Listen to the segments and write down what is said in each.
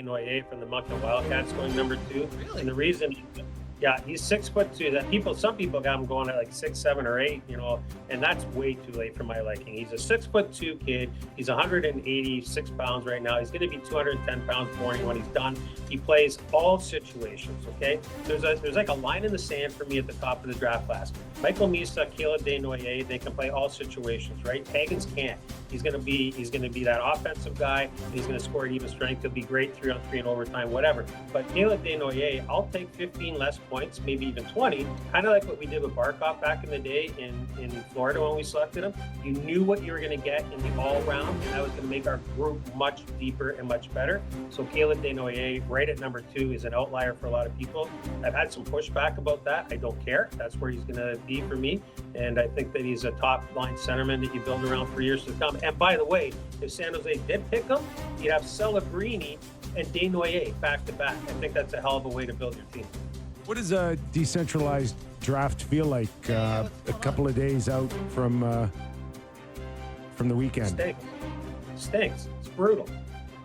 Desnoyers from the Moncton Wildcats going number 2. Really? And the reason, yeah, he's 6'2". That some people got him going at like 6, 7, or 8, and that's way too late for my liking. He's a 6'2" kid. He's 186 pounds right now. He's going to be 210 pounds morning when he's done. He plays all situations. Okay, there's like a line in the sand for me at the top of the draft class. Michael Misa, Caleb Desnoyers, they can play all situations, right? Hagens can't. He's going to be that offensive guy. And he's going to score at even strength. He'll be great 3-on-3 in overtime, whatever. But Caleb Desnoyers, I'll take 15 less points, maybe even 20, kind of like what we did with Barkov back in the day in Florida when we selected him. You knew what you were going to get in the all-round, and that was going to make our group much deeper and much better. So Caleb Desnoyers, right at number 2, is an outlier for a lot of people. I've had some pushback about that. I don't care. That's where he's going to be for me, and I think that he's a top-line centerman that you build around for years to come. And by the way, if San Jose did pick him, you'd have Celebrini and Desnoyers back-to-back. I think that's a hell of a way to build your team. What does a decentralized draft feel like a couple of days out from the weekend? Stinks. It's brutal.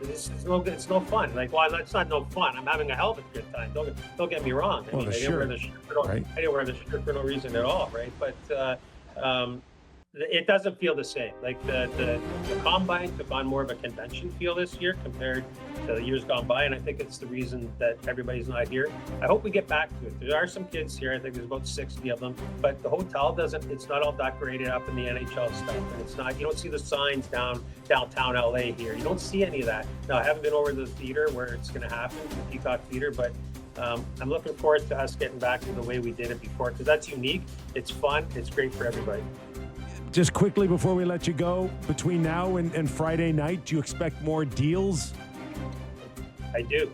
It's no good. It's no fun. Like, well, it's not no fun. I'm having a hell of a good time. Don't get me wrong. I didn't wear the shirt for no reason at all, right? But it doesn't feel the same. Like the combine took on more of a convention feel this year compared to the years gone by, and I think it's the reason that everybody's not here. I hope we get back to it. There are some kids here. I think there's about 60 of them, but the hotel it's not all decorated up in the NHL stuff, and it's not. You don't see the signs downtown LA here. You don't see any of that. Now, I haven't been over to the theater where it's going to happen, the Peacock Theater, but I'm looking forward to us getting back to the way we did it before, because that's unique. It's fun. It's great for everybody. Just quickly before we let you go, between now and Friday night, do you expect more deals? I do.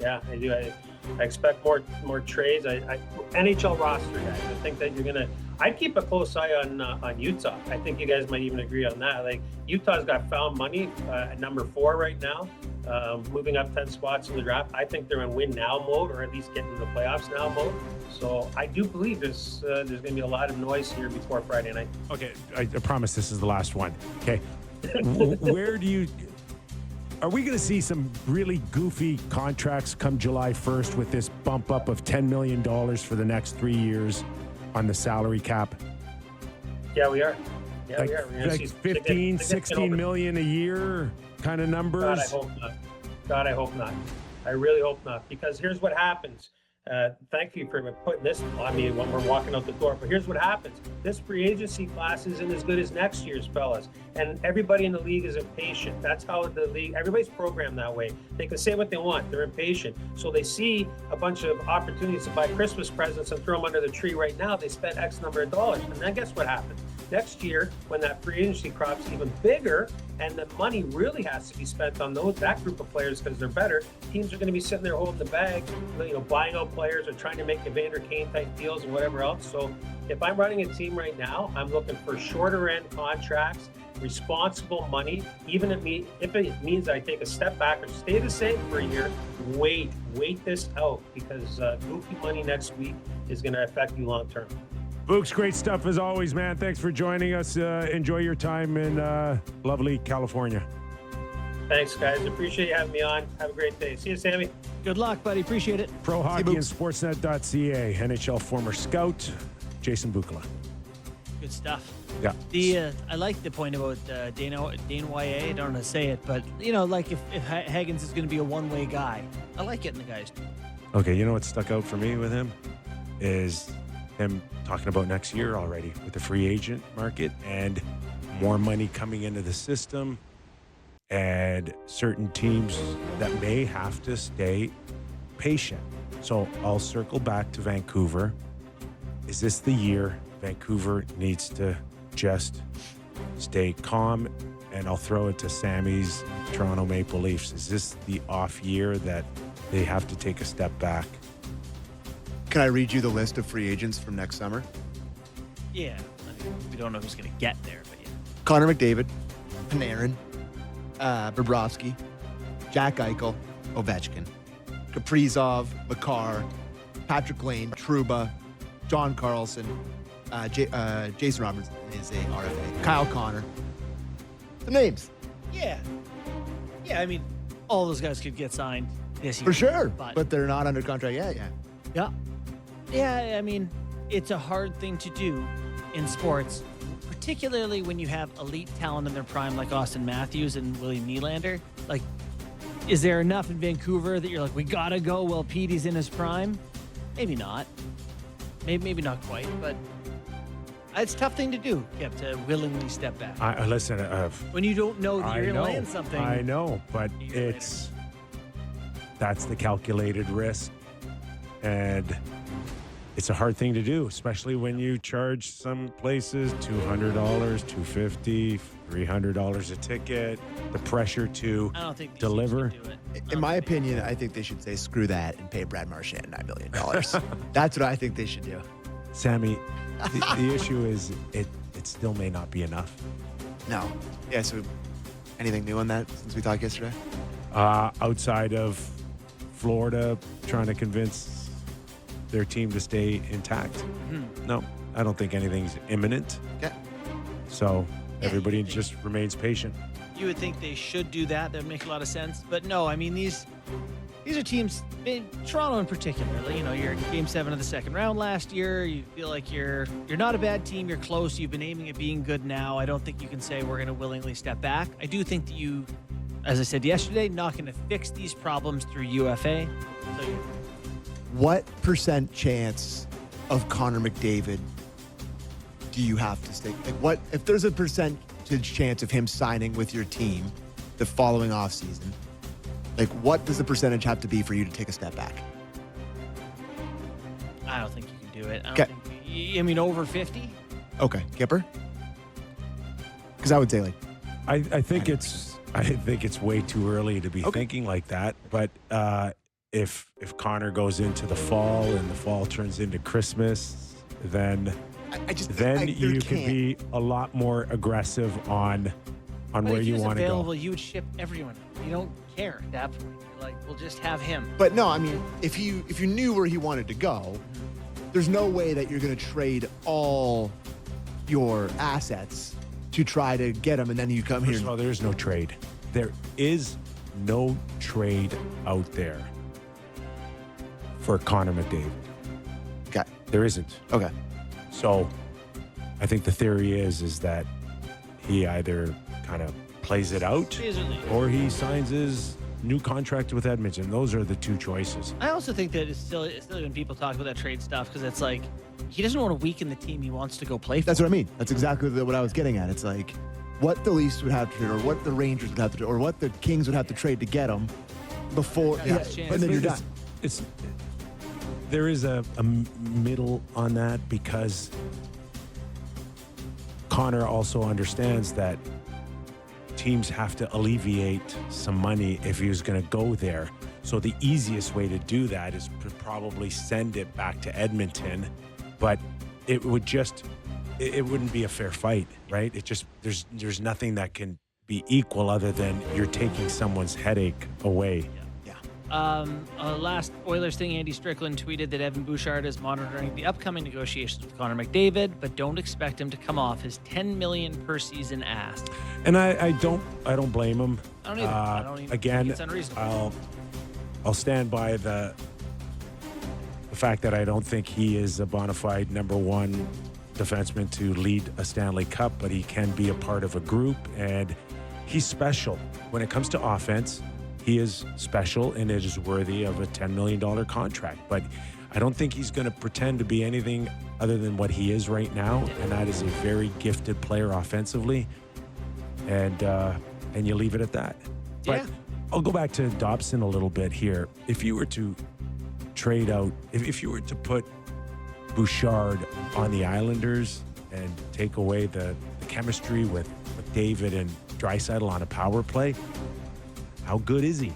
Yeah, I do. I expect more trades. I NHL roster guys. I think that I'd keep a close eye on Utah. I think you guys might even agree on that. Like, Utah's got found money at number 4 right now, moving up 10 spots in the draft. I think they're in win now mode, or at least getting to the playoffs now mode. So I do believe there's going to be a lot of noise here before Friday night. Okay, I promise this is the last one. Okay, are we going to see some really goofy contracts come July 1st with this bump up of $10 million for the next 3 years on the salary cap? Yeah, we are. Yeah, like, we are. We're going to see 15, 16 million a year kind of numbers. God, I hope not. I really hope not, because here's what happens. Thank you for putting this on me when we're walking out the door. But here's what happens. This free agency class isn't as good as next year's, fellas. And everybody in the league is impatient. That's how the league, everybody's programmed that way. They can say what they want. They're impatient. So they see a bunch of opportunities to buy Christmas presents and throw them under the tree right now. They spend X number of dollars. And then guess what happens? Next year, when that free agency crop's even bigger and the money really has to be spent on that group of players because they're better, teams are going to be sitting there holding the bag, buying out players or trying to make Evander Kane type deals and whatever else. So if I'm running a team right now, I'm looking for shorter end contracts, responsible money, even if it means I take a step back or stay the same for a year. Wait this out, because goofy money next week is going to affect you long term. Books, great stuff as always, man. Thanks for joining us. Enjoy your time in lovely California. Thanks, guys. Appreciate you having me on. Have a great day. See you, Sammy. Good luck, buddy. Appreciate it. Pro Hockey and Sportsnet.ca. NHL former scout, Jason Bukala. Good stuff. Yeah. I like the point about Desnoyers. I don't know how to say it, but, like if Hagens is going to be a one-way guy, I like getting the guys. Okay, you know what stuck out for me with him is him talking about next year already with the free agent market and more money coming into the system and certain teams that may have to stay patient. So I'll circle back to Vancouver. Is this the year Vancouver needs to just stay calm? And I'll throw it to Sammy's Toronto Maple Leafs. Is this the off year that they have to take a step back? Can I read you the list of free agents from next summer? Yeah. I mean, we don't know who's going to get there, but yeah. Connor McDavid, Panarin, Bobrovsky, Jack Eichel, Ovechkin, Kaprizov, Makar, Patrick Lane, Trouba, John Carlson, Jason Robertson is a RFA, Kyle Connor. The names. Yeah. Yeah, I mean, all those guys could get signed this year. For sure. But But they're not under contract yet. Yeah. yeah. Yeah, I mean, it's a hard thing to do in sports, particularly when you have elite talent in their prime like Austin Matthews and William Nylander. Like, is there enough in Vancouver that you're like, we gotta go while Petey's in his prime? Maybe not. Maybe not quite, but it's a tough thing to do, Kip, to willingly step back. Listen, When you don't know that I you're going to know, land something. I know, but Years that's the calculated risk, and it's a hard thing to do, especially when you charge some places $200, $250, $300 a ticket. The pressure to I don't think these deliver. teams can do it. In my opinion, I think they should say screw that and pay Brad Marchand $9 million. That's what I think they should do. Sammy, the issue is it still may not be enough. No. Yeah. So, anything new on that since we talked yesterday? Outside of Florida trying to convince their team to stay intact, no, I don't think anything's imminent. Okay. So everybody you just remains patient. You would think they should do that. That would make a lot of sense. But no, I mean, these are teams, Toronto in particular. You know, you're in Game 7 of the second round last year. You feel like you're not a bad team. You're close. You've been aiming at being good now. I don't think you can say we're going to willingly step back. I do think that you, as I said yesterday, not going to fix these problems through UFA. So What % chance of Connor McDavid do you have to stay? Like, what if there's a percentage chance of him signing with your team the following offseason? Like, what does the percentage have to be for you to take a step back? I don't think you can do it. Okay. I mean, over 50? Okay, Kipper. Because I would say like, I think it's way too early to be Okay. thinking like that. But if Connor goes into the fall and the fall turns into Christmas, then you could can't. be a lot more aggressive on But where if you he was want to available, go. you would ship everyone. You don't care at that point. You're like, we'll just have him. But no, I mean, if you knew where he wanted to go, there's no way that you're going to trade all your assets to try to get him, and then you come First here. of all, there is no trade. There is no trade out there for Connor McDavid. Okay. There isn't. Okay. So I think the theory is that he either kind of plays it out Basically. or he signs his new contract with Edmonton. Those are the two choices. I also think that it's still when people talk about that trade stuff because it's like he doesn't want to weaken the team he wants to go play for. That's what I mean. That's exactly what I was getting at. It's like what the Leafs would have to trade, or what the Rangers would have to trade, or what the Kings would have to trade to get him before. Yeah, Yeah, it's chance. and then you're done. There is a middle on that because Connor also understands that teams have to alleviate some money if he was going to go there. So the easiest way to do that is to probably send it back to Edmonton, but it wouldn't be a fair fight, right? It just there's nothing that can be equal other than you're taking someone's headache away. Last Oilers thing, Andy Strickland tweeted that Evan Bouchard is monitoring the upcoming negotiations with Connor McDavid, but don't expect him to come off his $10 million per season ask. And I don't blame him. I don't either. I don't even Again, think it's unreasonable. I'll stand by the fact that I don't think he is a bona fide number one defenseman to lead a Stanley Cup, but he can be a part of a group, and he's special. When it comes to offense, he is special, and it is worthy of a $10 million contract. But I don't think he's going to pretend to be anything other than what he is right now, and that is a very gifted player offensively. And you leave it at that. But Yeah. I'll go back to Dobson a little bit here. If you were to trade out, if you were to put Bouchard on the Islanders and take away the chemistry with McDavid and Draisaitl on a power play, how good is he?